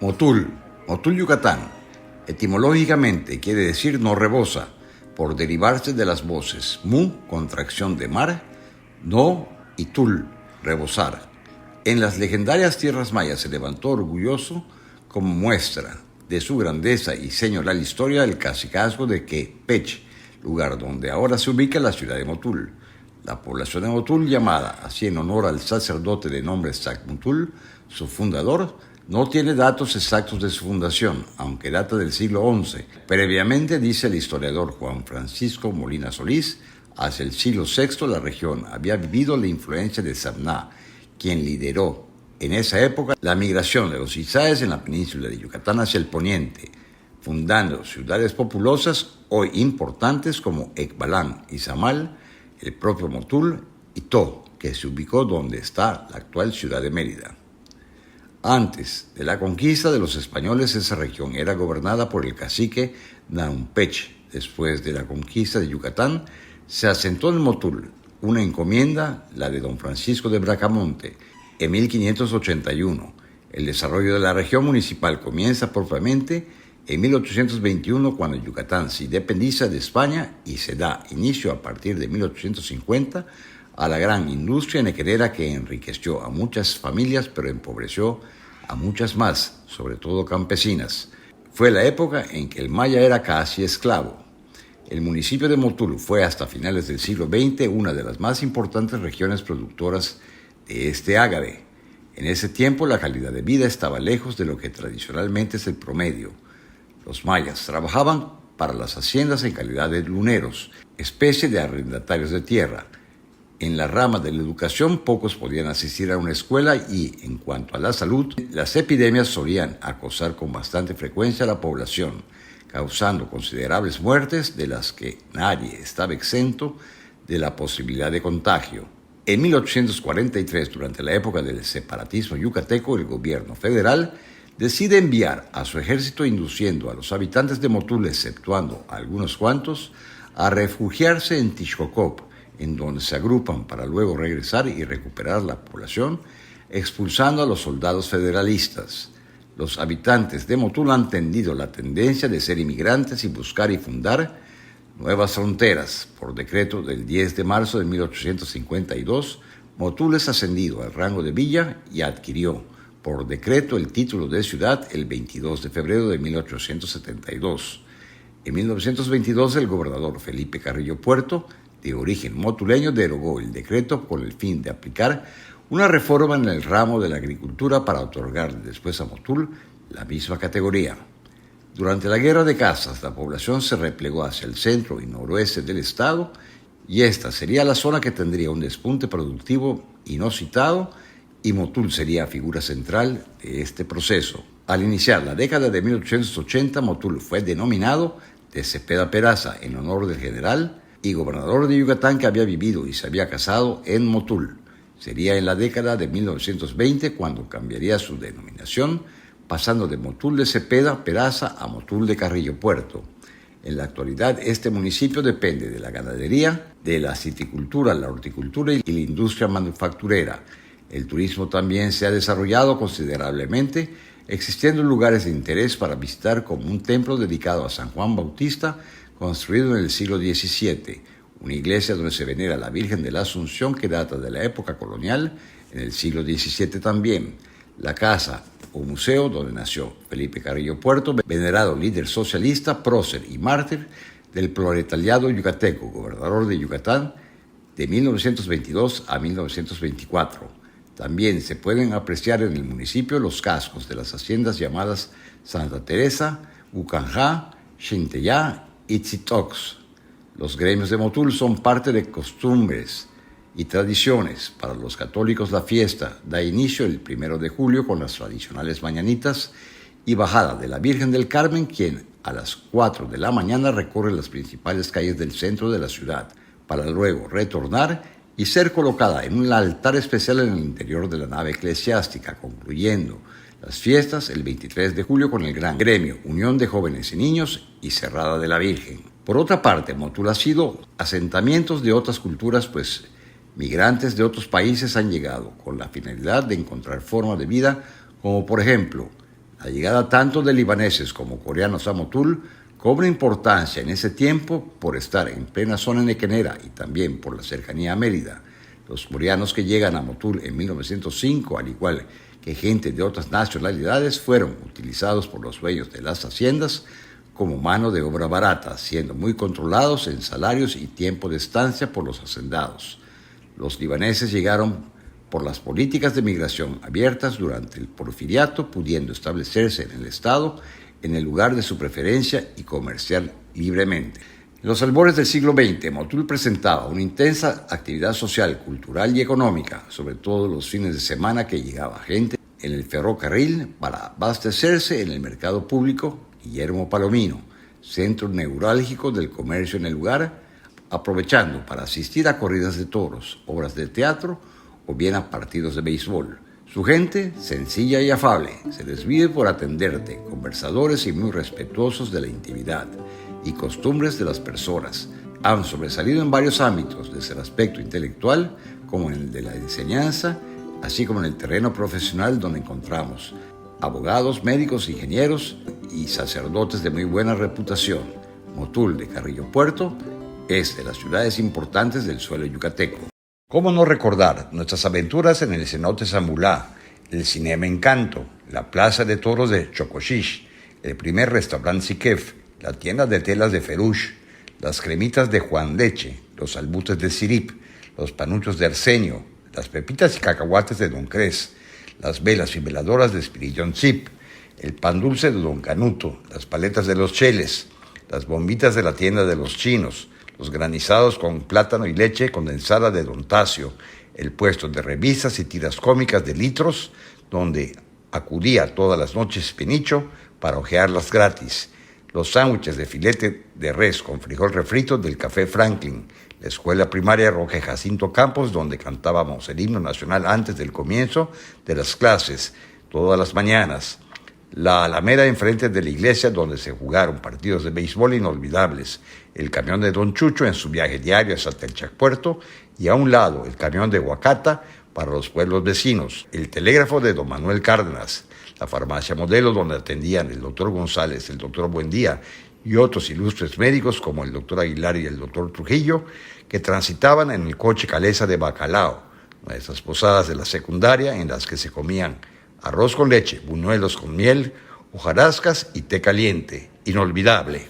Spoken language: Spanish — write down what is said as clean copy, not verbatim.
Motul, Motul Yucatán, etimológicamente quiere decir no rebosa, por derivarse de las voces mu, contracción de mar, no y tul, rebosar. En las legendarias tierras mayas se levantó orgulloso como muestra de su grandeza y señaló la historia del cacicazgo de Quepech, lugar donde ahora se ubica la ciudad de Motul. La población de Motul, llamada así en honor al sacerdote de nombre Tzacmutul, su fundador, no tiene datos exactos de su fundación, aunque data del siglo XI. Previamente, dice el historiador Juan Francisco Molina Solís, hacia el siglo VI la región había vivido la influencia de Sabná, quien lideró en esa época la migración de los izáes en la península de Yucatán hacia el poniente, fundando ciudades populosas hoy importantes como Ecbalán, Izamal, el propio Motul y To, que se ubicó donde está la actual ciudad de Mérida. Antes de la conquista de los españoles, esa región era gobernada por el cacique Nahumpech. Después de la conquista de Yucatán, se asentó en Motul una encomienda, la de don Francisco de Bracamonte, en 1581. El desarrollo de la región municipal comienza propiamente en 1821, cuando Yucatán se independiza de España y se da inicio a partir de 1850 a la gran industria nequerera que enriqueció a muchas familias pero empobreció a muchas más, sobre todo campesinas. Fue la época en que el maya era casi esclavo. El municipio de Motul fue hasta finales del siglo XX una de las más importantes regiones productoras de este ágave. En ese tiempo la calidad de vida estaba lejos de lo que tradicionalmente es el promedio. Los mayas trabajaban para las haciendas en calidad de luneros, especie de arrendatarios de tierra. En la rama de la educación pocos podían asistir a una escuela y, en cuanto a la salud, las epidemias solían acosar con bastante frecuencia a la población, causando considerables muertes de las que nadie estaba exento de la posibilidad de contagio. En 1843, durante la época del separatismo yucateco, el gobierno federal decide enviar a su ejército induciendo a los habitantes de Motul, exceptuando a algunos cuantos, a refugiarse en Tixcocop, en donde se agrupan para luego regresar y recuperar la población, expulsando a los soldados federalistas. Los habitantes de Motul han tendido la tendencia de ser inmigrantes y buscar y fundar nuevas fronteras. Por decreto del 10 de marzo de 1852, Motul es ascendido al rango de villa y adquirió por decreto el título de ciudad el 22 de febrero de 1872. En 1922, el gobernador Felipe Carrillo Puerto, de origen motuleño, derogó el decreto con el fin de aplicar una reforma en el ramo de la agricultura para otorgar después a Motul la misma categoría. Durante la Guerra de Casas, la población se replegó hacia el centro y noroeste del estado y esta sería la zona que tendría un despunte productivo inusitado y Motul sería figura central de este proceso. Al iniciar la década de 1880, Motul fue denominado de Cepeda Peraza en honor del general y gobernador de Yucatán que había vivido y se había casado en Motul. Sería en la década de 1920 cuando cambiaría su denominación, pasando de Motul de Cepeda Peraza a Motul de Carrillo Puerto. En la actualidad, este municipio depende de la ganadería, de la silvicultura, la horticultura y la industria manufacturera. El turismo también se ha desarrollado considerablemente, existiendo lugares de interés para visitar como un templo dedicado a San Juan Bautista, construido en el siglo XVII, una iglesia donde se venera a la Virgen de la Asunción que data de la época colonial, en el siglo XVII también, la casa o museo donde nació Felipe Carrillo Puerto, venerado líder socialista, prócer y mártir del proletariado yucateco, gobernador de Yucatán de 1922 a 1924. También se pueden apreciar en el municipio los cascos de las haciendas llamadas Santa Teresa, Ucanjá, Xintellá y Tzitox. Los gremios de Motul son parte de costumbres y tradiciones. Para los católicos la fiesta da inicio el 1 de julio con las tradicionales mañanitas y bajada de la Virgen del Carmen, quien a las 4 de la mañana recorre las principales calles del centro de la ciudad, para luego retornar y ser colocada en un altar especial en el interior de la nave eclesiástica, concluyendo las fiestas el 23 de julio con el gran gremio, Unión de Jóvenes y Niños y Cerrada de la Virgen. Por otra parte, Motul ha sido asentamientos de otras culturas, pues migrantes de otros países han llegado con la finalidad de encontrar formas de vida como por ejemplo La llegada tanto de libaneses como coreanos a Motul cobra importancia en ese tiempo por estar en plena zona nequenera y también por la cercanía a Mérida. Los coreanos que llegan a Motul en 1905, al igual que gente de otras nacionalidades, fueron utilizados por los dueños de las haciendas como mano de obra barata, siendo muy controlados en salarios y tiempo de estancia por los hacendados. Los libaneses llegaron por las políticas de migración abiertas durante el porfiriato, pudiendo establecerse en el Estado en el lugar de su preferencia y comerciar libremente. En los albores del siglo XX, Motul presentaba una intensa actividad social, cultural y económica, sobre todo los fines de semana que llegaba gente en el ferrocarril para abastecerse en el mercado público Guillermo Palomino, centro neurálgico del comercio en el lugar, aprovechando para asistir a corridas de toros, obras de teatro o bien a partidos de béisbol. Su gente, sencilla y afable, se desvive por atenderte, conversadores y muy respetuosos de la intimidad y costumbres de las personas. Han sobresalido en varios ámbitos, desde el aspecto intelectual como en el de la enseñanza, así como en el terreno profesional donde encontramos abogados, médicos, ingenieros y sacerdotes de muy buena reputación. Motul de Carrillo Puerto es de las ciudades importantes del suelo yucateco. ¿Cómo no recordar nuestras aventuras en el cenote Zambulá, el cinema Encanto, la plaza de toros de Chocoshish, el primer restaurante Sikef, la tienda de telas de Ferush, las cremitas de Juan Leche, los albutes de Sirip, los panuchos de Arsenio, las pepitas y cacahuates de Don Cres, las velas y veladoras de Espirillón Zip, el pan dulce de Don Canuto, las paletas de los Cheles, las bombitas de la tienda de los chinos, los granizados con plátano y leche condensada de Don Tacio, el puesto de revistas y tiras cómicas de Litros, donde acudía todas las noches Penicho para hojearlas gratis, los sándwiches de filete de res con frijol refrito del Café Franklin, la escuela primaria Roque Jacinto Campos, donde cantábamos el himno nacional antes del comienzo de las clases, todas las mañanas, la Alameda enfrente de la iglesia donde se jugaron partidos de béisbol inolvidables, el camión de Don Chucho en su viaje diario hasta Telchac Puerto y a un lado el camión de Huacata para los pueblos vecinos, el telégrafo de Don Manuel Cárdenas, la farmacia Modelo donde atendían el doctor González, el doctor Buendía y otros ilustres médicos como el doctor Aguilar y el doctor Trujillo que transitaban en el coche Calesa de Bacalao, nuestras posadas de la secundaria en las que se comían arroz con leche, buñuelos con miel, hojarascas y té caliente. Inolvidable.